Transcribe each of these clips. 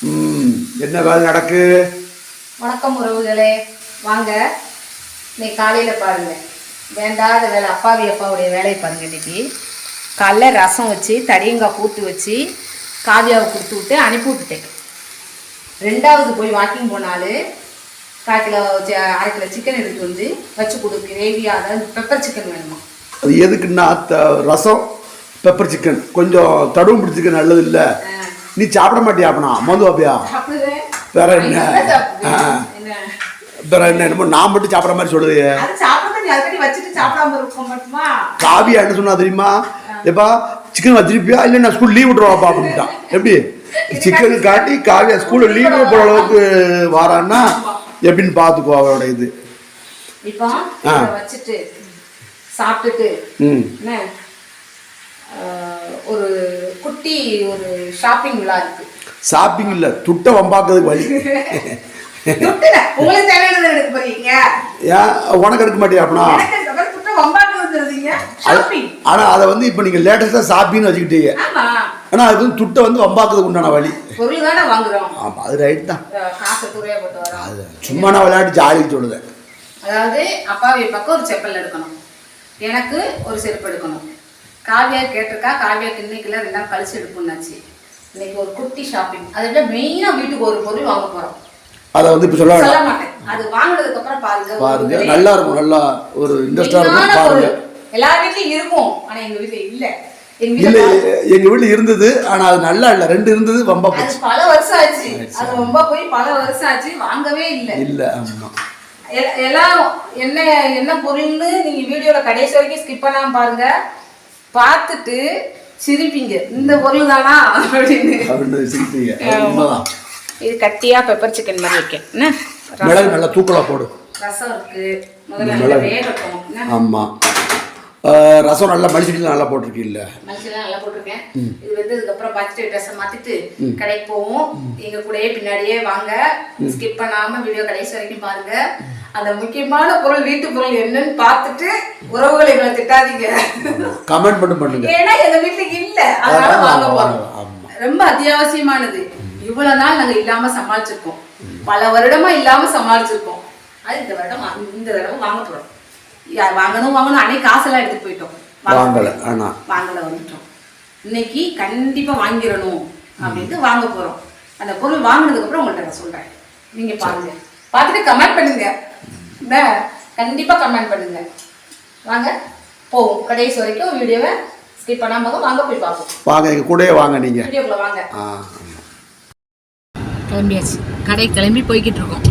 என்ன வேலை நடக்கு? வணக்கம் உறவுகளே, வாங்க. இன்னைக்கு காலையில் பாருங்க, வேண்டாத வேலை அப்பாவுடைய வேலையை பாருங்க. இன்னைக்கு காலைல ரசம் வச்சு தடியங்காய் கூட்டு வச்சு காவியாவை கொடுத்து விட்டு அனுப்பி விட்டுட்டேன். ரெண்டாவது போய் வாக்கிங் போனாலும் 1/4 கிலோ 1/2 கிலோ சிக்கன் எடுத்து வந்து வச்சு கொடு, கிரேவியாக, அதாவது பெப்பர் சிக்கன் வேணுமா. அது எதுக்குன்னா ரசம் பெப்பர் சிக்கன் கொஞ்சம் தடுவும் பிடிச்சிக்க நல்லது இல்லை. நீ சாப்பிட மாட்டியா? அப்பனா மோந்து வாப்பியா? வேற என்ன வேற என்ன என்னமோ நான் மட்டும் சாப்பிட்ற மாதிரி சொல்லுது. காவியா என்ன சொன்னா தெரியுமா? எப்பா சிக்கன் வச்சிருப்பியா? இல்லை நான் ஸ்கூல் லீவ் விட்டுருவாப்பா அப்படின்ட்டான். எப்படி சிக்கன் காட்டி காவியா ஸ்கூலில் லீவ் போகிற அளவுக்கு வாரான்னா எப்படின்னு பார்த்துக்கோ அவரோட இது. இப்போ வச்சுட்டு சாப்பிட்டுட்டு ஒரு குட்டி ஒரு ஷாப்பிங் விழா இருக்கு. ஷாப்பிங் இல்ல, துட்டை வம்பாக்குறதுக்கு வழி. உங்களுக்கு தேவையானது எடுக்க போறீங்க. ஏன் உனக்கு எடுக்க மாட்டியா? அப்படின்னா ஆனா அதை வந்து இப்ப நீங்க லேட்டஸ்டா ஷாப்பிங்னு வச்சுக்கிட்டீங்க. ஆனா அதுக்கு வந்து துட்டை வந்து வம்பாக்குறதுக்கு உண்டான வழி. பொருள் தானே வாங்குறோம். ஆமா, அது ரைட் தான். காசு துறையா போட்டு வரோம். அது சும்மா நான் விளையாட்டு ஜாலிக்கு சொல்லுதேன். அதாவது அப்பாவை பக்கம் ஒரு செப்பல் எடுக்கணும், எனக்கு ஒரு செருப்பு எடுக்கணும். காவியா கேட்டிருக்கா, காவியாக்கு இன்னைக்குல 2 நாள் கழிச்சு எடுக்கணும்னாச்சு. இன்னைக்கு ஒரு குட்டி ஷாப்பிங். அதை விட மெயினா வீட்டுக்கு ஒரு பொருள் வாங்க போறோம். அதை வந்து இப்ப சொல்ல மாட்டேன். அது வாங்கினதுக்கு அப்புறம் பாருங்க, நல்லா இருக்கும். நல்லா ஒரு இன்ட்ரெஸ்டா இருக்கும். பாருங்க, எல்லார் வீட்லயும் இருக்கும், ஆனா எங்க வீட்டுல இல்ல. எங்க வீட்டுல இருந்தது, ஆனா அது நல்லா இல்ல. 2 இருந்தது, வம்பா போச்சு. பல வருஷம் ஆச்சு. அது வம்பா போய் பல வருஷம் ஆச்சு, வாங்கவே இல்ல. ஆமா, எல்லாம் என்ன என்ன பொருள்னு நீங்க வீடியோல கடைசி வரைக்கும் ஸ்கிப் பண்ணாம பாருங்க. பார்த்துட்டு சிரிப்பீங்க, இந்த பொருள் தானா அப்படின்னு சிரிப்பீங்க. இது கட்டியா பெப்பர் சிக்கன் மாதிரி வைக்கேன். மிளகு நல்லா தூக்கலா போடு. ரசம் இருக்கு, முதல்ல வேகட்டும். ஆமா, ரசம் நல்லா மல்லிச்செடி நல்லா போட்டிருக்கீல்ல? மல்லிச்செடி நல்லா போட்டிருக்கேன். இது வெந்ததுக்கு அப்புறம் பார்த்துட்டு ட்ரெஸ்ஸை மாத்திட்டு கடைக்கு போவோம். எங்க கூடயே பின்னாடியே வாங்க, ஸ்கிப் பண்ணாம வீடியோ கடைசி வரைக்கும் பாருங்க. அந்த முக்கியமான பொருள், வீட்டு பொருள் என்னன்னு பார்த்துட்டு உறவுகளை எங்களை திட்டாதீங்க, கமெண்ட் மட்டும் பண்ணுங்க. ஏன்னா எங்க வீட்டுக்கு இல்ல, அதனால வாங்க போறோம். ரொம்ப அத்தியாவசியமானது. இவ்வளவு நாள் நாங்க இல்லாம சமாளிச்சிருக்கோம், பல வருடமா இல்லாம சமாளிச்சிருக்கோம். அது இந்த தடவை வாங்க போறோம். வாங்கணும் அன்னைக்கு காசெல்லாம் எடுத்துட்டு போயிட்டோம், வாங்கல வந்துட்டோம். இன்னைக்கு கண்டிப்பா வாங்கிடணும் அப்படின்ட்டு வாங்க போறோம். அந்த பொருள் வாங்கினதுக்கு அப்புறம் உங்கள்கிட்ட நான் சொல்றேன். நீங்க பாருங்க, பார்த்துட்டு கமெண்ட் பண்ணுங்க. கண்டிப்பா கமெண்ட் பண்ணுங்க. வாங்க போவோம், கடைசி வரைக்கும் வீடியோவை ஸ்கிப் பண்ணாம வாங்க போய் பார்ப்போம். வாங்க, எங்க கூடயே வாங்க. நீங்க வீடியோக்குள்ள வாங்க. கிளம்பியாச்சு, கடை கிளம்பி போய்கிட்டு இருக்கோம்.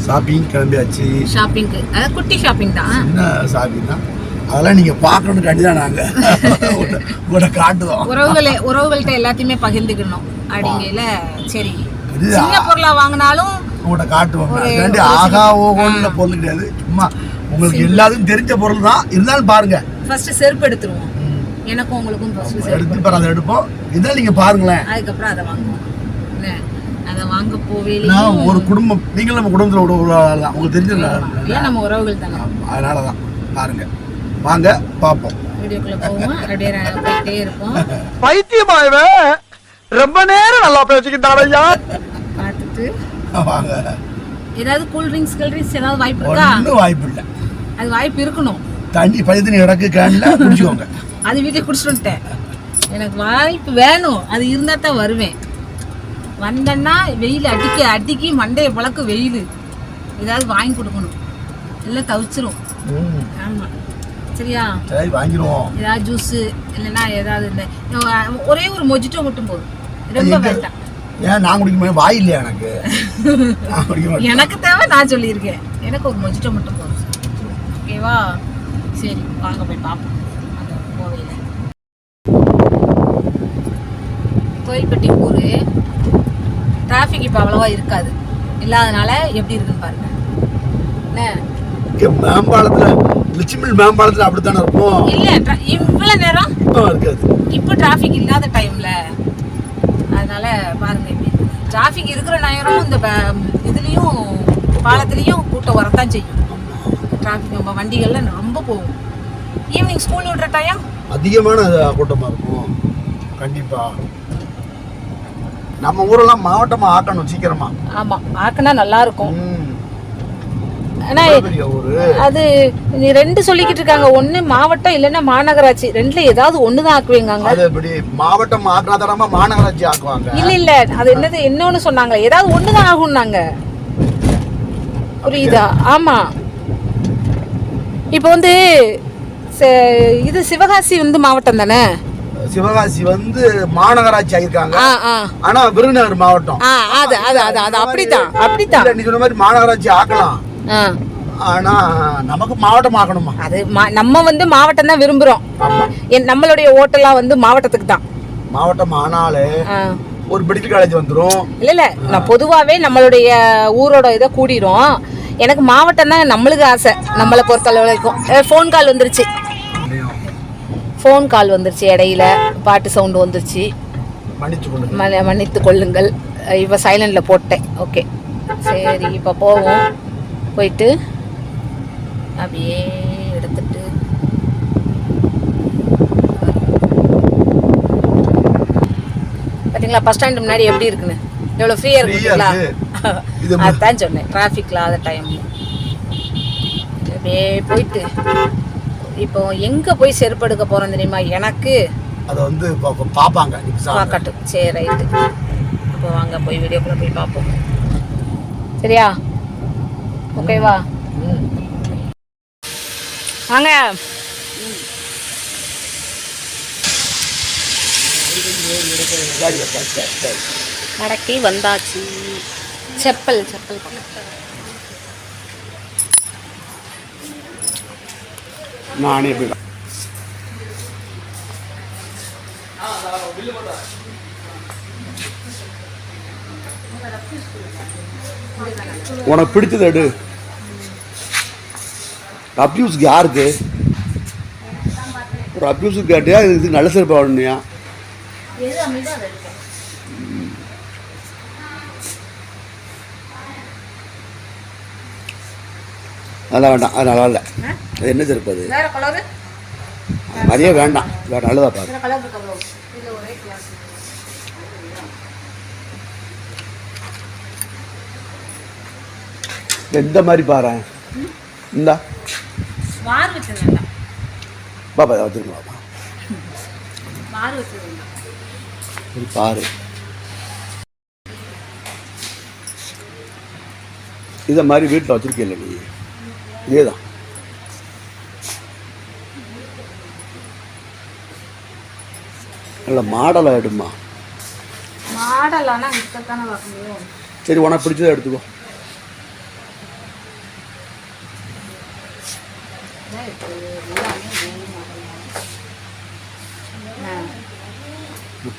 ஷாப்பிங் கிளம்பியாச்சு. ஷாப்பிங்க்கு, அதாவது குட்டி ஷாப்பிங் தான். என்ன ஷாப்பிங் தான், அதெல்லாம் நீங்க பார்க்கணும்னு காட்டி தான் நாங்க உங்களை காட்டுவோம். உறவுகள்கிட்ட எல்லாத்தையுமே பகிர்ந்துக்கணும் அப்படிங்கல. சரி, சின்ன பொருளா வாங்கினாலும் உங்கள்கிட்ட காட்டுவோம். ஆகா ஓகோன்னு பொருள் கிடையாது, சும்மா உங்களுக்கு எல்லாத்துக்கும் தெரிஞ்ச பொருள் தான். இருந்தாலும் பாருங்க, ஃபர்ஸ்ட் செருப்பு எடுத்துருவோம். எனக்கும் உங்களுக்கும் எடுத்து பாரு, அதை எடுப்போம். இதான் நீங்க பாருங்களேன், அதுக்கப்புறம் அதை வாங்குவோம். அதை வாங்க போவே ஒரு குடும்பம், நீங்களும் நம்ம குடும்பத்தில் உங்களுக்கு தெரிஞ்ச நம்ம உறவுகள் தானே, அதனாலதான் பாருங்க. வாங்க பாப்போம், வீடியோக்குள்ள போவோம். அப்படியே போயிட்டே இருப்போம். பைத்தியமாயவே ரொம்ப நேரம் நல்லா பேசிக்கிட்டாரையா. பார்த்துட்டு வாங்க. ஏதாவது கூல் ட்ரிங்க்ஸ் ஏதாவது வாய்ப்பு இருக்கா? ஒன்றும் வாய்ப்பு இல்லை. அது வாய்ப்பு இருக்கணும். தண்ணி பைத்தியம் இடக்கு கேன்ல குடிச்சுக்கோங்க. அது வீட்டுக்கு குடிச்சிட்டு வந்துட்டேன். எனக்கு வாய்ப்பு வேணும், அது இருந்தா தான் வருவேன். வந்தேன்னா வெயில் அடிக்கி மண்டையை பழக்க வெயில், ஏதாவது வாங்கி கொடுக்கணும், இல்லை தவிச்சிரும். ஆமா, சரியா? சரி, வாங்கிடுவோம். ஏதாவது ஜூஸ் இல்லைன்னா ஏதாவது இந்த ஒரே ஒரு மொஜிட்டோ மட்டும் போதும், ரொம்ப வேண்டாம். ஏன் நான் குடிக்க வாய் இல்லையா எனக்கு? எனக்கு தேவை, நான் சொல்லியிருக்கேன். எனக்கு ஒரு மொஜிட்டோ மட்டும் போதும், ஓகேவா? சரி, வாங்க போய் பார்ப்போம். அந்த கோவையில் கோயில்பட்டி ஊர் டிராஃபிக் இப்போ அவ்வளோவா இருக்காது. இல்லாதனால எப்படி இருக்குன்னு பாருங்க. மேம்பாலத்துல, லட்சுமி மேம்பாலத்துல அப்படித்தானே இருக்கும். இல்ல, இவ்வளவு நேரம் இப்போ டிராஃபிக் இல்லாத டைம்ல, அதனால பாருங்க எப்படி டிராஃபிக் இருக்கிற நேரம். இந்த இதுலயும் பாலத்திலயும் கூட்டம் வரத்தான் செய்யும். டிராஃபிக் நம்ம வண்டிகள்ல ரொம்ப போகும். ஈவினிங் ஸ்கூல் விடுற டைம் அதிகமான கூட்டமா இருக்கும் கண்டிப்பா. நம்ம ஊரெல்லாம் மாவட்டமா ஆக்கணும் சீக்கிரமா. ஆமா, ஆக்கினா நல்லா இருக்கும். ஆனா அது நீ ரெண்டு சொல்லிக்கிட்டு இருக்காங்க, ஒண்ணு மாவட்டம் இல்லைன்னா மாநகராட்சி, ரெண்டுல ஏதாவது ஒண்ணுதான் ஆக்குவீங்க. அது எப்படி மாவட்டம் ஆக்குனாதானமா மாநகராட்சி ஆக்குவாங்க? இல்ல இல்ல, அது என்னது இன்னொன்னு சொன்னாங்க, ஏதாவது ஒண்ணுதான் ஆகும்னாங்க. புரியுதா? ஆமா. இப்போ வந்து இது சிவகாசி வந்து மாவட்டம் தானே? சிவகாசி வந்து மாநகராட்சி ஆகிருக்காங்க. ஆனா விருதுநகர் மாவட்டம். அது அது அது அது அப்படித்தான் அப்படித்தான் நீ சொன்ன மாதிரி மாநகராட்சி ஆக்கலாம். ஆனா நமக்கு மாவட்டம் ஆக்கணுமா? அது நம்ம வந்து மாவட்டம் தான் விரும்புறோம். நம்மளுடைய ஓட்டெல்லாம் வந்து மாவட்டத்துக்கு தான். மாவட்டம் ஆனாலே ஒரு மெடிக்கல் காலேஜ் வந்துரும். இல்ல நான் பொதுவாவே நம்மளுடைய ஊரோட இதை கூடிரும். எனக்கு மாவட்டம் தான் நம்மளுக்கு ஆசை. நம்மளை பொறுத்த வரைக்கும். ஃபோன் கால் வந்துருச்சு, ஃபோன் கால் வந்துருச்சு, இடையில பாட்டு சவுண்டு வந்துருச்சு, மன்னித்து கொள்ளுங்கள். இப்போ சைலண்டில் போட்டேன். ஓகே சரி, இப்போ போவோம். போயிட்டு அப்படியே எடுத்துட்டு பார்த்தீங்களா பஸ் ஸ்டாண்டு முன்னாடி எப்படி இருக்குன்னு, எவ்வளோ ஃப்ரீயாக இருக்குங்களா? அதுதான் சொன்னேன், டிராஃபிக் இல்லாத டைம். அப்படியே போயிட்டு இப்போ எங்கே போய் செருப்பு எடுக்க போகிறோம் தெரியுமா? எனக்கு அதை வந்து பார்ப்பாங்க, பார்க்கட்டும். சரி ரைட்டு, இப்போ வாங்க போய் வீடியோக்குள்ளே போய் பார்ப்போம். சரியா? ஓகேவா? வாங்க. நடக்கி வந்தாச்சு. செப்பல் செப்பல் நானே உனக்கு பிடிச்சது எடு. அப்யூஸுக்கு யாருக்கு? ஒரு அப்யூஸுக்கு கேட்டியா இது நல்ல சிறப்பாக வேணும்யா? அதெல்லாம் வேண்டாம், அது நல்லா இல்லை. அது என்ன சிறப்பு? அது நிறைய வேண்டாம், வேற நல்லதா பாரு. எந்த மாதிரி பாரு? இந்தா பாப்பா வச்சுருக்கா பாரு. இதை மாதிரி வீட்டில் வச்சிருக்கீல்ல நீ? இதேதான். நல்ல மாடலாக எடுமா. சரி, உனக்கு பிடிச்சதை எடுத்துக்கோ.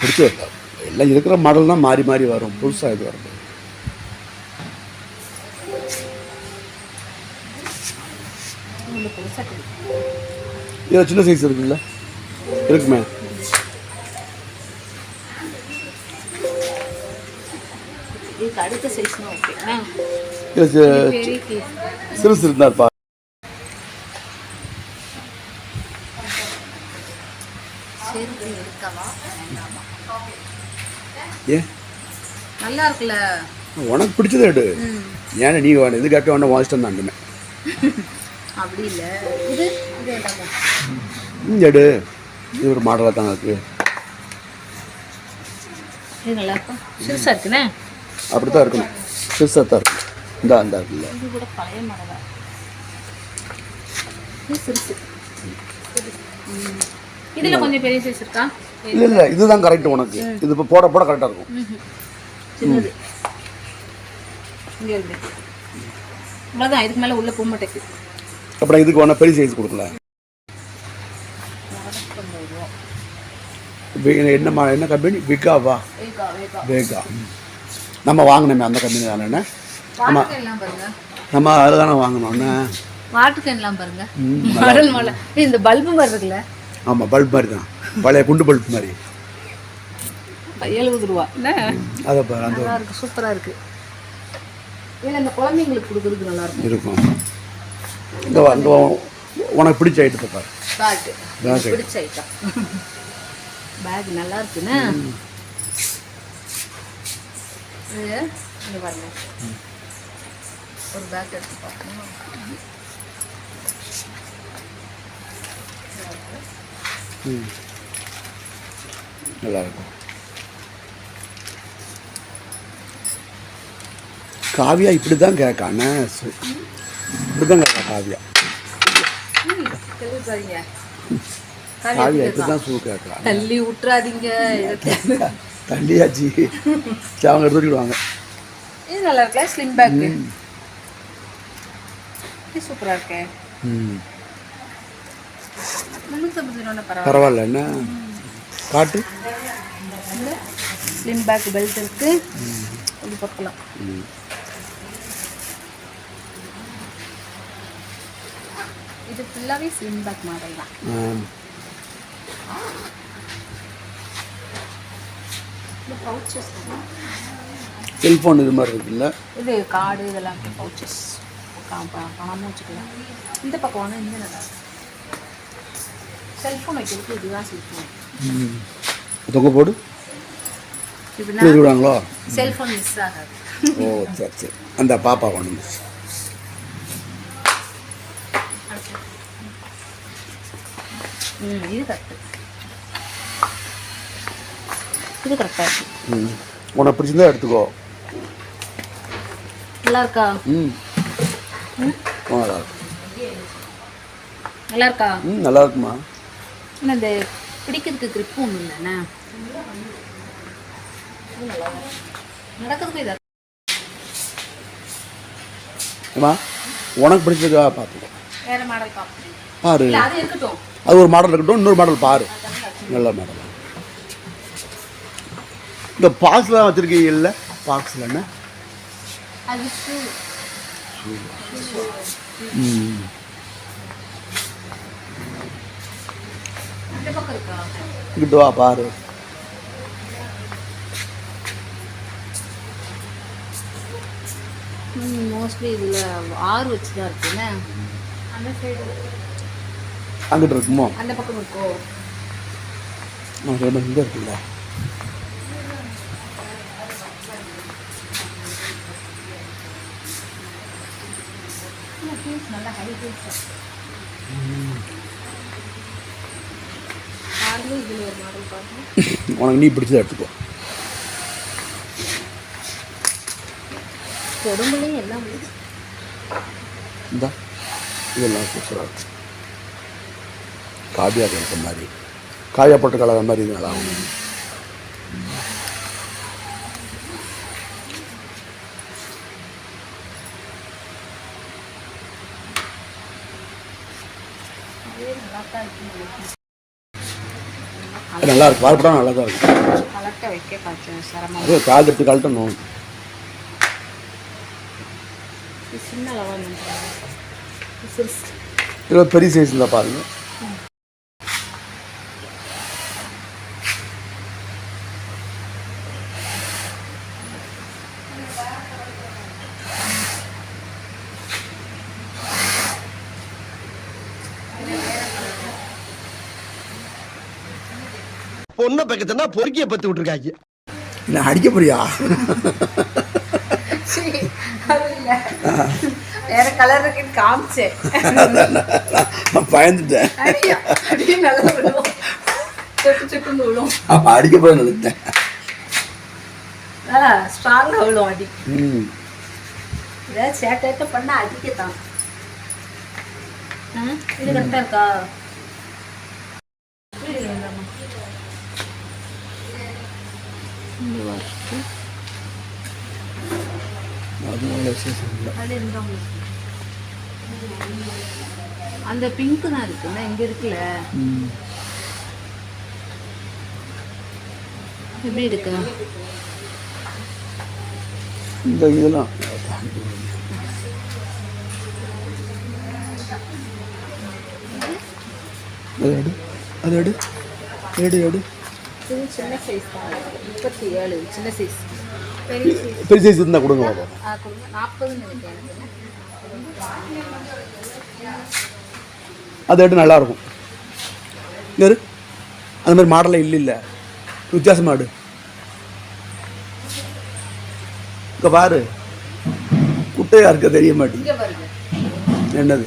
பிடிச்ச எல்லாம் இருக்கிற மாடல் தான் மாறி மாறி வரும், புதுசாக இது வரும். இதில் சின்ன சைஸ் இருக்குல்ல? இருக்குமே. சிறுசு இருந்தா இருப்பா. ஏன் நல்லா இருக்குல்ல? உனக்கு பிடிச்சதை எடு. ஏன்னா நீ வேணும் இது கேட்க வேண்டாம், வாங்கிட்டு தான் அப்படி இல்லை. இது எடு. இது ஒரு மாடலாக தாங்க இருக்கு. நல்லா இருக்கும், சிறுசாக இருக்குண்ணே. அப்படி தான் இருக்கணும், சிறுசாக தான் இருக்கும். இந்த இருக்குல்ல, இது கூட பழைய மாடலா? இது சிறுசு. இதில் கொஞ்சம் பெரிய சைஸ் இருக்கா? இல்லை இதுதான் கரெக்ட் உனக்கு. இது இப்போ போட போட கரெக்டாக இருக்கும். சின்னது இங்கே இருக்கு, இவ்வளோதான். இதுக்கு மேலே உள்ள போக மாட்டேங்குது. அப்புறம் இதுக்கு வேணா பெரிய சைஸ் கொடுக்கல. என்ன கம்பெனி? விகாவா? வேகா. நம்ம வாங்கினோமே அந்த கம்பெனி தானே? நம்ம அதில் தானே வாங்கினோன்னு. வாட்டர் கேன்லாம் பாருங்க, மாடல் மாடல். இந்த பல்பு மாதிரி இருக்குல்ல? ஆமாம், பல்ப் மாதிரி தான், பழைய குண்டு பல்ப் மாதிரி. 70 ரூபா என்ன? அதை பாரு, அந்த நல்லா இருக்கு, சூப்பராக இருக்கு. இல்லை இந்த குழந்தைங்களுக்கு கொடுக்குறதுக்கு நல்லா இருக்கும். இந்த உனக்கு பிடிச்ச ஐட்டத்தை பாரு. பேக் பிடிச்ச ஐட்டம். பேக் நல்லா இருக்குண்ணே. இது இங்க பாருங்க, ஒரு பேக் எடுத்து பார்க்கணும். நல்லா இருக்கும். காவியா இப்படி தான் கேட்காண்ணே, இப்படி தான் கேட்கா காவியா. காவியா இப்படி தான் ஷூ கேட்கலாம். தள்ளி விட்டுறாதீங்க, தள்ளியாச்சு. சரி, அவங்க எடுத்துக்கிடுவாங்க. இது நல்லா இருக்குல்ல, ஸ்லிம் பேக். இது சூப்பராக இருக்கே. பரவாயில்ல, என்ன காட்டு. ஸ்லிம் பேக் பெல்ட் இருக்கு, இது பார்க்கலாம். இது ஃபுல்லாகவே ஸ்லிம் பேக் மாடல் தான். பவுச்சஸ், செல்ஃபோன் இது மாதிரி இருக்குல்ல, இது கார்டு இதெல்லாம் பவுச்சஸ் பணமும் வச்சுக்கலாம். இந்த பக்கம் வாங்க, இந்த நல்லா செல்ஃபோன் வைக்கிறதுக்கு இதுதான் செல்ஃபோன். தொங்க போடு விடுவாங்களோ, செல்ஃபோன் மிஸ் ஆகாது. ஓ சரி சரி, அந்த பாப்பா கொண்டு வந்துச்சு. இது கரெக்டு, இது கரெக்டாக இருக்கு. உனக்கு பிடிச்சிருந்தா எடுத்துக்கோ. நல்லா இருக்கா? நல்லா இருக்கு. நல்லா இருக்கா? நல்லா இருக்குமா. ஆனால் இந்த பிடிக்கிறதுக்கு கிரிப்பும் ஒன்றும் இல்லைண்ணா, நடக்கிறதுக்கு இதாக. ஏமா உனக்கு பிடிச்சதுக்கா பார்த்துக்கோ. வேற மாடல் பார்ப்போம், பாரு. அது இருக்கட்டும், அது ஒரு மாடல் இருக்கட்டும், இன்னொரு மாடல் பாரு, நல்ல மாடல். இந்த பாக்ஸ்லாம் வச்சுருக்கீங்க இல்லை, பாக்ஸில் என்ன அது இந்த பக்கம் இருக்கா? இங்கிட்டு வா பாரு. மோஸ்ட்லி இதில் 6 வச்சு தான் இருக்குண்ணே. அந்த சைடு அங்கிட்டு இருக்குமோ, அந்த பக்கம் இருக்கோ? இங்கே இருக்குல்ல. நல்லா ஹை ஹீல்ஸ். இதில் ஒரு மாடல் பார்க்கணும், உனக்கு நீ பிடிச்சதை எடுத்துக்கோ. உடம்புலையும் எல்லாம் முடியுது. இந்த இதெல்லாம் சூப்பராக இருக்கு. காவியா கலக்க மாதிரி, காவியா போட்டு கலக்கிற மாதிரி இது நல்லா இருக்கும். நல்லா இருக்கு, பார்ப்படா நல்லா தான் இருக்கு. கலக்க வைக்க காய்ச்சல் சிரமம். அது கால் எடுத்து கழட்டணும். சின்ன அளவாக இது பெரிய சைஸ் இருந்தால் பாருங்க. பொண்ணை பக்கத்துனா பொறுக்கிய பத்து விட்டுருக்காங்க. இல்லை அடிக்க போறியா? வேற கலர் இருக்குன்னு காமிச்சேன், பயந்துட்டேன். அடிக்க போய் நினைத்தேன். ஸ்ட்ராங்கா விழும் அடி. ஏதாவது சேட்டை பண்ண அடிக்கத்தான். இது கரெக்டா இருக்கா? அந்த பிங்க் தான் இருக்குல்ல, இங்க இருக்குல்ல, எப்படி இருக்கு இந்த இதெல்லாம்? அது எடு, எடு எடு. இது சின்ன சைஸ் தான், 37 சின்ன சைஸ். பெரிய சைஸ் இருந்தால் கொடுங்க பாப்போம். கொடுங்க, 40ன்னு நினைக்கிறேன். அது எடு, நல்லா இருக்கும். இங்கே அந்த மாதிரி மாடலில் இல்லை, வித்தியாசமாக எடு. இங்கே பாரு குட்டையாக இருக்க தெரிய மாட்டேங்குது. இங்க பாருங்க. என்னது?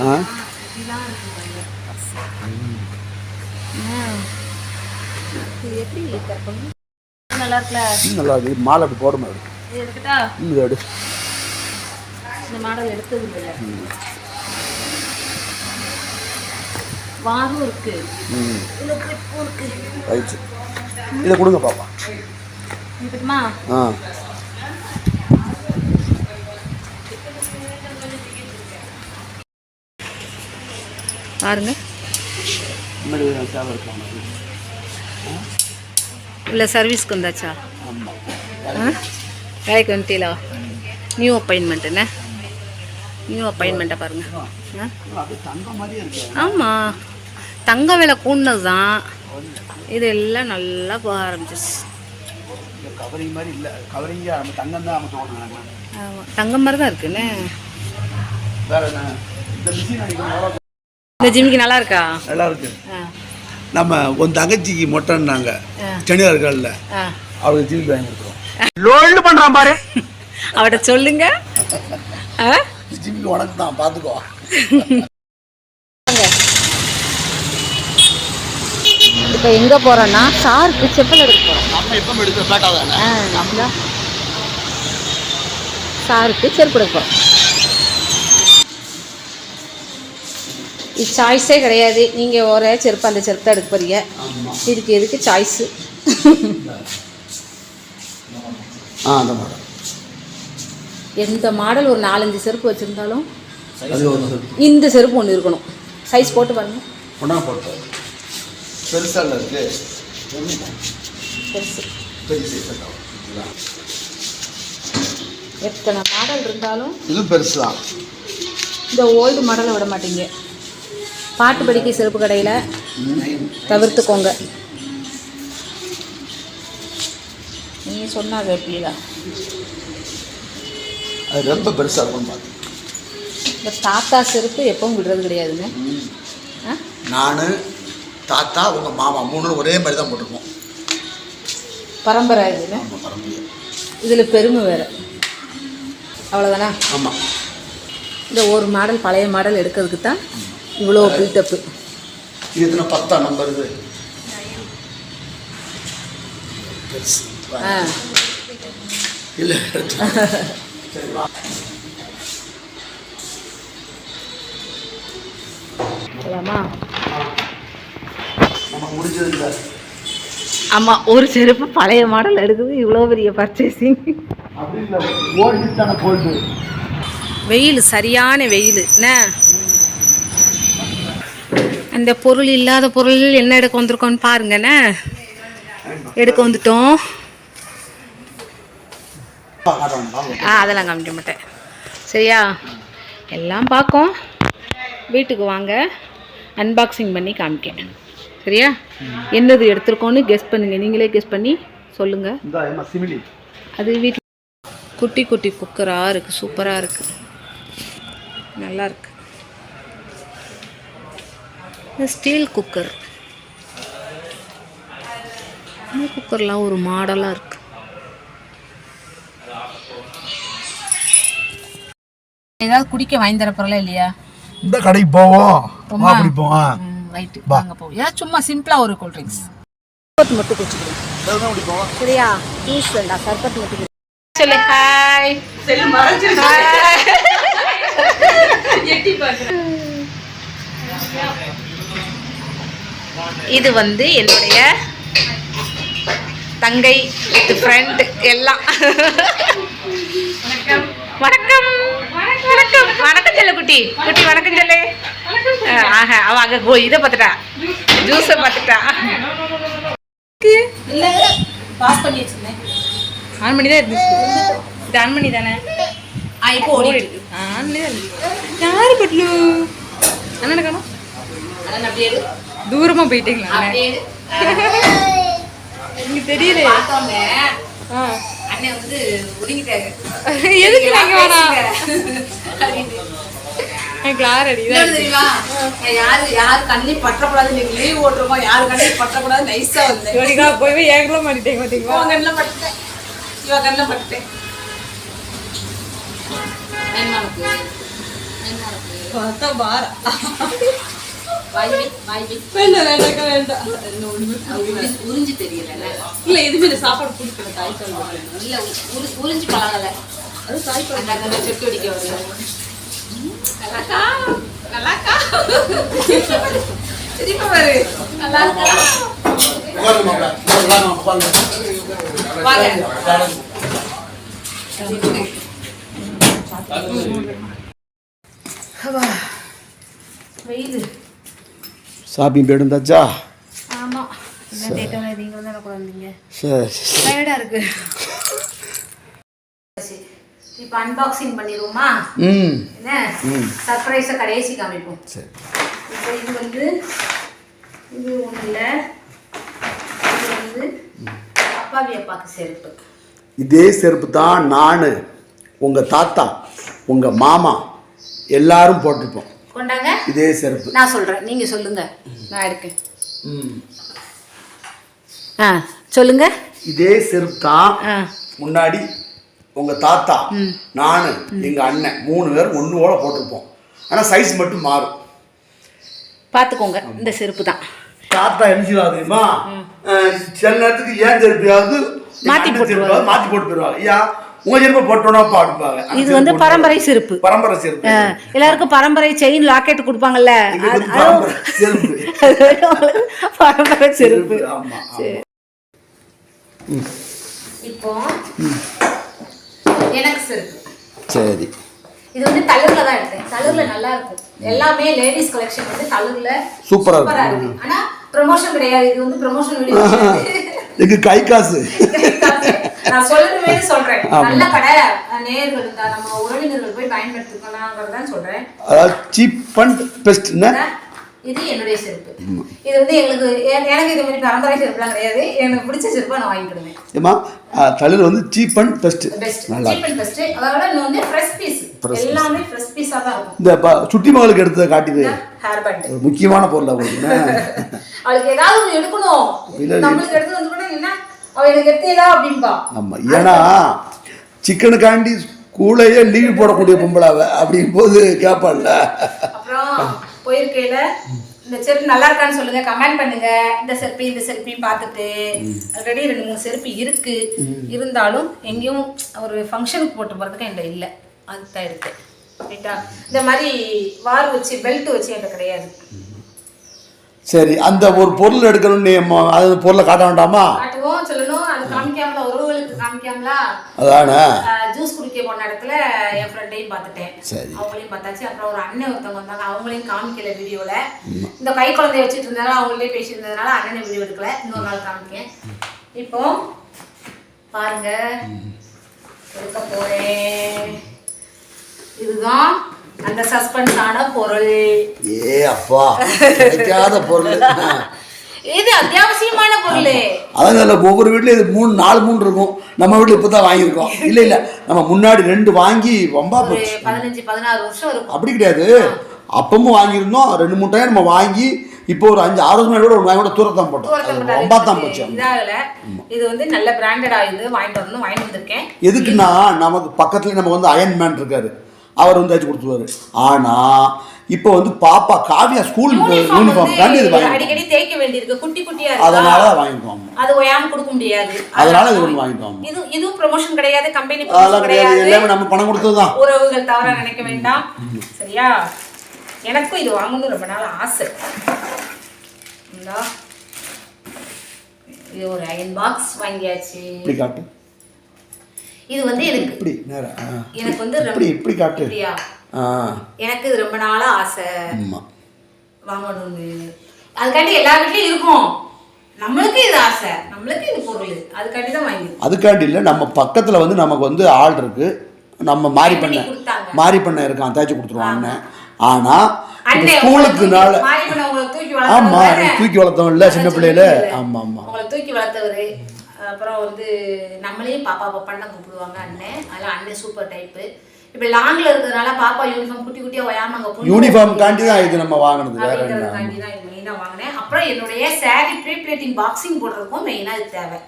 ஆ இது எப்படி கற்பனை? நல்லா இருக்குல்ல? நல்லா இருக்கு. மாலை அப்படி போட மாதிரி இது எடுக்கட்டா? இது எடு. இந்த மாடல் எடுத்தது இல்லை. வாரும் இருக்கு. இதுல கிளிப்பும் இருக்கு. ரைட்டு. இதை கொடுங்க பாப்பா. இதுமா? ஆ பாருங்க. முன்னாடி சேவை இருக்காங்க. இல்லை சர்வீஸ்க்கு வந்தாச்சா? ஆமாம். வேலைக்கு வந்துட்டீங்களா? நியூ அப்பாயின்மெண்ட் என்ன? நியூ அப்பாயின்மெண்ட்டை பாருங்க. அது தங்க மாதிரியே இருக்கு. ஆமாம், தங்க விலை கூடினது தான். இதெல்லாம் நல்லா போக ஆரம்பிச்சிச்சு. கவரிங் மாதிரி இல்லை, கவரிங்காக நம்ம தங்கம் தான் நம்ம தோணுறாங்க. ஆமாம், தங்கம் மாதிரி தான் இருக்குண்ணே. வேற என்ன இந்த மிஷின் அடிக்கணும். இந்த ஜிமிக்கு நல்லா இருக்கா? நல்லா இருக்கு. நம்ம உன் தங்கச்சிக்கு மொட்டைன்னாங்க சென்னையாக இருக்காள்ல, அவளுக்கு ஜிமிக்கு வாங்கி கொடுக்குறோம். லோல்டு பண்ணுறான் பாரு. அவட சொல்லுங்க. ஜிமிக்கு உனக்கு தான், பார்த்துக்கோ. இப்போ எங்கே போகிறோன்னா சாருக்கு செப்பல் எடுக்க போகிறோம். நம்ம எப்போ எடுக்க ஃப்ளாட்டாக தானே. சாருக்கு செருப்பு எடுக்க போகிறோம். இது சாய்ஸே கிடையாது. நீங்கள் ஒரே செருப்பு அந்த செருப்பு தான் எடுக்க போறீங்க. இதுக்கு எதுக்கு சாய்ஸு? எந்த மாடல் ஒரு 4-5 செருப்பு வச்சுருந்தாலும் இந்த செருப்பு ஒன்று இருக்கணும். சைஸ் போட்டு பாருங்க. ஒன்றா போட்டு பெருசாக இருக்கு. பெருசு பெருசு எத்தனை மாடல் இருந்தாலும் இது பெருசு தான். இந்த ஓல்டு மாடலை விட மாட்டீங்க. பாட்டு படிக்க செருப்பு கடையில் தவிர்த்துக்கோங்க. நீ சொன்னா கேட்பீங்களா? அது ரொம்ப பெருசாக இருக்கும்னு பார்த்து. இந்த தாத்தா செருப்பு எப்பவும் விடுறது கிடையாதுங்க. நான் தாத்தா உங்கள் மாமா 3 ஒரே மாதிரி தான் போட்டிருக்கோம். பரம்பரை இதுன்னு. இதில் பெருமை வேறு. அவ்வளோதானே? ஆமாம். இந்த ஒரு மாடல் பழைய மாடல் எடுக்கிறதுக்கு தான் இவ்வளோ பில்டப்பு. இதுனா 10 நம்பர் இது. இல்லை நமக்கு முடிஞ்சது இல்லை. ஆமாம், ஒரு செருப்பு பழைய மாடல் எடுக்குது. இவ்வளோ பெரிய பர்ச்சேசிங். அப்படி இல்லை, ஓல்டு தானே கோல்டு. வெயில், சரியான வெயில் என்ன. அந்த பொருள் இல்லாத பொருள் என்ன எடுக்க வந்திருக்கோன்னு பாருங்கண்ணே. எடுக்க வந்துட்டோம். அதெல்லாம் காமிக்க மாட்டேன் சரியா? எல்லாம் பார்க்கும். வீட்டுக்கு வாங்க, அன்பாக்சிங் பண்ணி காமிக்கேன் சரியா? என்னது எடுத்துருக்கோன்னு கெஸ் பண்ணுங்க. நீங்களே கெஸ் பண்ணி சொல்லுங்கள். அது வீட்டில் குட்டி குட்டி குக்கராக இருக்குது. சூப்பராக இருக்குது, நல்லா இருக்கு. Steel cooker. இந்த குக்கர்லாம் ஒரு மாடலாக இருக்கு. ஏதாவது குடிக்க வாங்கி தர போறல இல்லையா? இந்த கடைக்கு போவோம், குடிப்போம். ரைட்டு, வாங்க போவோம். ஏதாவது சும்மா சிம்பிளாக ஒரு கூல் ட்ரிங்க்ஸ் சர்பத் மட்டும் குடிச்சுக்கிறோம் சரியா? ஜூஸ் வேண்டாம், சர்பத் மட்டும். சொல்லு ஹாய். செல்லு மறைஞ்சிருக்கு. எட்டி பார்க்குறேன். இது வந்து என்னுடைய தங்கை ஃப்ரெண்ட் எல்லாம். வணக்கம் வணக்கம் வணக்கம் செல்ல குட்டி குட்டி வணக்கம் செல்லு. ஆஹா, அவ அங்கே இதை பார்த்துட்டா, ஜூஸை பார்த்துட்டா. பாஸ் பண்ணி வச்சிருந்தேன். ஆன் பண்ணி தான் இருந்துச்சு. இது ஆன் பண்ணி தானே? இப்போ ஓடிடுது. ஆன் பண்ணி தான் இருந்துச்சு. யாரு பட்லு அண்ணன் காணும்? அண்ணன் அப்படியே தூரமாக போயிட்டீங்களா? எனக்கு தெரியல. அண்ணன் வந்து ஒதுங்கிட்டாரு. எதுக்கு நீங்க வேணாம்? கிளாரடி இன்னொன்னு தெரியுமா? யாரு கண்ணையும் பற்றக்கூடாது, இன்னைக்கு லீவ் ஓட்டுருக்கோம், யாரு கண்ணையும் பற்றக்கூடாது, நைஸா வந்தேன். ஜோடிகா போய் ஏங்கல மாட்டீங்க பாத்தீங்களா? உன் கண்ணில் பட்டுட்டேன், இவ கண்ணில் பட்டுட்டேன். என்ன உனக்கு? என்ன உனக்கு? பார்த்தா பாரா வேண்டாம் உறிஞ்சு தெரியல இல்ல எதுவுமே சாப்பாடு பிடிக்கல தாய்ப்பால் இல்ல, உறிஞ்சு பழகல. அது தாய்ப்பால் செட்டு அடிக்க வருது. நல்லாக்கா நல்லாக்கா திருப்பி பாரு. நல்லாக்கா வெயில். ஷாப்பிங் போயிட்டு இருந்தாச்சா? ஆமா, என்ன தேட்டோட நீங்க வந்து எனக்கு வந்தீங்க. சரி, டயர்டா இருக்கு. இப்போ அன்பாக்சிங் பண்ணிடுவோமா? என்ன சர்ப்ரைஸை கடைசி காமிப்போம். சரி. இப்போ இது வந்து இது ஒன்றும் இல்லை, இது வந்து அப்பாவுக்கு செருப்பு. இதே செருப்பு தான் நான், உங்கள் தாத்தா, உங்கள் மாமா எல்லாரும் போட்டிருப்போம். கொண்டாங்க இதே செருப்பு. நான் சொல்கிறேன், நீங்கள் சொல்லுங்க, நான் எடுக்கேன். சொல்லுங்க. இதே செருப்பு தான் முன்னாடி உங்கள் தாத்தா, நான், எங்கள் அண்ணன் 3 பேர் ஒன்றோட போட்டிருப்போம். ஆனால் சைஸ் மட்டும் மாறும். பார்த்துக்கோங்க, இந்த செருப்பு தான். தாத்தா என்ன செய்வாங்க தெரியுமா? சில நேரத்துக்கு ஏன் செருப்பியாவது மாற்றி போட்டு போயிடுவாங்க. ஐயா உங்க செருப்பை போட்டோன்னா பாடுப்பாங்க. இது வந்து பரம்பரை செருப்பு. பரம்பரை செருப்பு. எல்லாருக்கும் பரம்பரை செயின் லாக்கெட் கொடுப்பாங்கல்ல, பரம்பரை செருப்பு. இப்போ எனக்கு செருப்பு. சரி. இது வந்து தளர்ல தான் எடுத்தேன். தளர்ல நல்லா இருக்கும். எல்லாமே லேடிஸ் கலெக்ஷன் வந்து தளர்ல சூப்பரா இருக்கு. ஆனா ப்ரமோஷன் கிடையாது, இது வந்து ப்ரமோஷன் வீடியோ. இது கை காசு. நான் சொல்லணுமே சொல்றேன். நல்ல கடை, நேயர்கள் நம்ம உறவினர்கள் போய் பயன்படுத்திக்கலாம்ங்கறத சொல்றேன். அதாவது சீப் அண்ட் பெஸ்ட்னா இது என்னுடைய செருப்பு. இது வந்து எனக்கு இது மாதிரி பரம்பரை செருப்புலாம் கிடையாது. எனக்கு பிடிச்ச செருப்பை நான் வாங்கிக்கிடுவேன். ஏமா தளிர் வந்து சீப் அண்ட் பெஸ்ட். நல்லா சீப் அண்ட் பெஸ்ட். அதோட இன்னும் வந்து ஃப்ரெஷ் பீஸ். எல்லாமே ஃப்ரெஷ் பீஸா தான் இருக்கும். இந்த சுட்டி மகளுக்கு எடுத்தத காட்டுது. Hair band. முக்கியமான பொருள் அவளுக்கு. அவளுக்கு ஏதாவது ஒன்று எடுக்கணும். நம்மளுக்கு எடுத்து வந்து கூட என்ன அவ எனக்கு எடுத்தீங்களா அப்படின்பா. ஆமா, ஏன்னா சிக்கனுக்காண்டி ஸ்கூலையே லீவ் போடக்கூடிய பொம்பளாவ அப்படிங்கும் போது கேட்பாள்ல. அப்புறம் போயிருக்கையில இந்த செருப்பு நல்லா இருக்கான்னு சொல்லுங்க, கமெண்ட் பண்ணுங்க. இந்த செருப்பையும் பார்த்துட்டு ஆல்ரெடி 2-3 செருப்பு இருக்கு. இருந்தாலும் எங்கேயும் ஒரு ஃபங்க்ஷனுக்கு போட்டு போறதுக்கு என்கிட்ட இல்லை, அதுதான் எடுத்தேன். ரைட்டா? இந்த மாதிரி வார் வச்சு பெல்ட் வச்சு என்கிட்ட கிடையாது. சரி, அந்த ஒரு பொருள் எடுக்கணும்னு அது பொருளை காட்ட வேண்டாமா? காட்டுவோம், சொல்லணும். அது காமிக்காமலா, உறவுகளுக்கு காமிக்காமலா? அதானே. ஜூஸ் குடிக்க போன இடத்துல என் ஃப்ரெண்டையும் பார்த்துட்டேன். சரி, அவங்களையும் பார்த்தாச்சு. அப்புறம் ஒரு அண்ணன் ஒருத்தவங்க வந்தாங்க, அவங்களையும் காமிக்கல வீடியோல. இந்த கை குழந்தைய வச்சுட்டு இருந்தாலும் அவங்களே பேசியிருந்ததுனால அண்ணனை வீடியோ எடுக்கல. இன்னொரு நாள் காமிக்கேன். இப்போ பாருங்க, எடுக்க போறேன். இதுதான் அந்த சஸ்பென்ஸான பொருள். ஏ அப்பா, கிடைக்காத பொருள். இது அத்தியாவசியமான பொருள். அதான் ஒவ்வொரு வீட்லயும் இது 3-4 இருக்கும். நம்ம வீட்டுல இப்பதான் வாங்கியிருக்கோம். இல்ல நம்ம முன்னாடி 2 வாங்கி ரொம்ப 15-16 வருஷம் இருக்கும். அப்படி கிடையாது, அப்பவும் வாங்கியிருந்தோம். 2-3 டைம் நம்ம வாங்கி இப்போ ஒரு 5-6 வருஷம் கூட வாங்கி கூட தூரத்தான் போட்டோம். ரொம்ப தான் போச்சு. இது வந்து நல்ல பிராண்டடா இது வாங்கிட்டு வரணும், வாங்கிட்டு வந்திருக்கேன். எதுக்குன்னா நமக்கு பக்கத்துல நமக்கு வந்து அயன் மேன் இருக்காரு, அவர் வந்து வச்சு கொடுத்துருவாரு. ஆனா இப்போ வந்து பாப்பா காவியா ஸ்கூல் யூனிஃபார்ம் காண்டி இது வாங்கி அடிக்கடி தேய்க்க வேண்டியிருக்கு, குட்டி குட்டியா இருக்கு. அதனால தான் வாங்கிட்டோம். அது ஓயாம கொடுக்க முடியாது, அதனால இது ஒன்று வாங்கிட்டோம். இது ப்ரமோஷன் கிடையாது, கம்பெனி அதெல்லாம் கிடையாது, எல்லாமே நம்ம பணம் கொடுத்ததுதான். உறவுகள் தவறா நினைக்க வேண்டாம், சரியா? எனக்கும் இது வாங்கணும் ரொம்ப நாள் ஆசை. இது ஒரு அயன் பாக்ஸ் வாங்கியாச்சு. இப்படி காட்டு. இது வந்து எனக்கு இப்படி எனக்கு வந்து இப்படி காட்டு. எனக்கு இது ரொம்ப நாளா ஆசை வாங்கணும்னு. அதுக்காண்டி எல்லா வீட்லயும் இருக்கும், நம்மளுக்கு இது ஆசை, நம்மளுக்கு இது பொருள், அதுக்காண்டி தான் வாங்கி. அதுக்காண்டி இல்லை, நம்ம பக்கத்துல வந்து நமக்கு வந்து ஆள் இருக்கு, நம்ம மாறி பண்ண இருக்கான், தேய்ச்சி கொடுத்துருவாங்க. ஆனா ஸ்கூலுக்கு நாள் ஆமா தூக்கி வளர்த்தவன் இல்ல சின்ன பிள்ளையில. ஆமா ஆமா, உங்களை தூக்கி வளர்த்தவரு. அப்புறம் வந்து நம்மளையும் பாப்பா பாப்பான்னு கூப்பிடுவாங்க அண்ணன். அதெல்லாம் அண்ணன் சூப்பர் டைப்பு. இப்ப லாங்ல இருக்கிறதுனால பாப்பா யூனிஃபார்ம் குட்டி குட்டியா ஒயாம அங்க யூனிஃபார்ம் காண்டி தான் இது நம்ம வாங்கினது, வேற என்ன. அப்படிங்கிறதுக்காண்டி தான் இது மெயினா வாங்கினேன். அப்புறம் என்னுடைய saree ப்ரீ பிளேட்டிங் பாக்ஸிங் போடுறதுக்கும் மெயினா இது தேவை,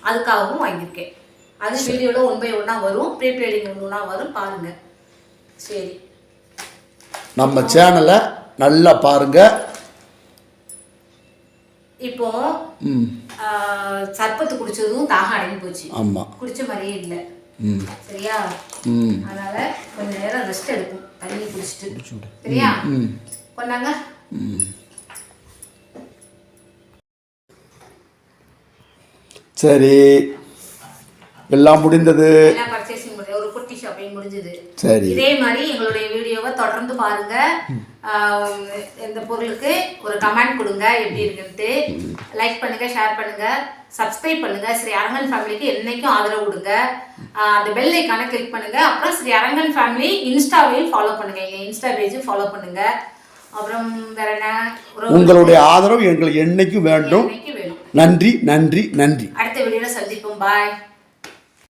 அதுக்காகவும் வாங்கியிருக்கேன். அது வீடியோல 1 by 1 வரும், ப்ரீ பிளேட்டிங் 1 வரும், பாருங்க. சரி, நம்ம சேனலை நல்லா பாருங்க. இப்போ சர்பத்து குடிச்சதும் தாகம் அடங்கி போச்சு. ஆமா, குடிச்ச மாதிரியே இல்லை. சரியா, அதனால கொஞ்ச நேரம் ரெஸ்ட் எடுக்கும், தண்ணி குடிச்சிட்டு. சரியா, கொண்டாங்க. சரி, எல்லாம் முடிந்தது. எல்லாம் பர்ச்சேசிங் முடிஞ்சது, ஒரு குட்டி ஷாப்பிங் முடிஞ்சது. சரி, இதே மாதிரி எங்களுடைய வீடியோவை தொடர்ந்து பாருங்க. இந்த பொருளுக்கு ஒரு கமெண்ட் கொடுங்க, எப்படி இருக்குன்ட்டு. லைக் பண்ணுங்க, ஷேர் பண்ணுங்க, சப்ஸ்கிரைப் பண்ணுங்க. ஸ்ரீ அரங்கன் ஃபேமிலிக்கு என்னைக்கும் ஆதரவு கொடுங்க. அந்த பெல் ஐக்கானை கிளிக் பண்ணுங்க. அப்புறம் ஸ்ரீ அரங்கன் ஃபேமிலி இன்ஸ்டாவையும் ஃபாலோ பண்ணுங்க, எங்க இன்ஸ்டா பேஜும் ஃபாலோ பண்ணுங்க. அப்புறம் வேற என்ன, உங்களுடைய ஆதரவு எங்களுக்கு என்னைக்கும் வேண்டும். நன்றி நன்றி நன்றி. அடுத்த வீடியோல சந்திப்போம். பாய்.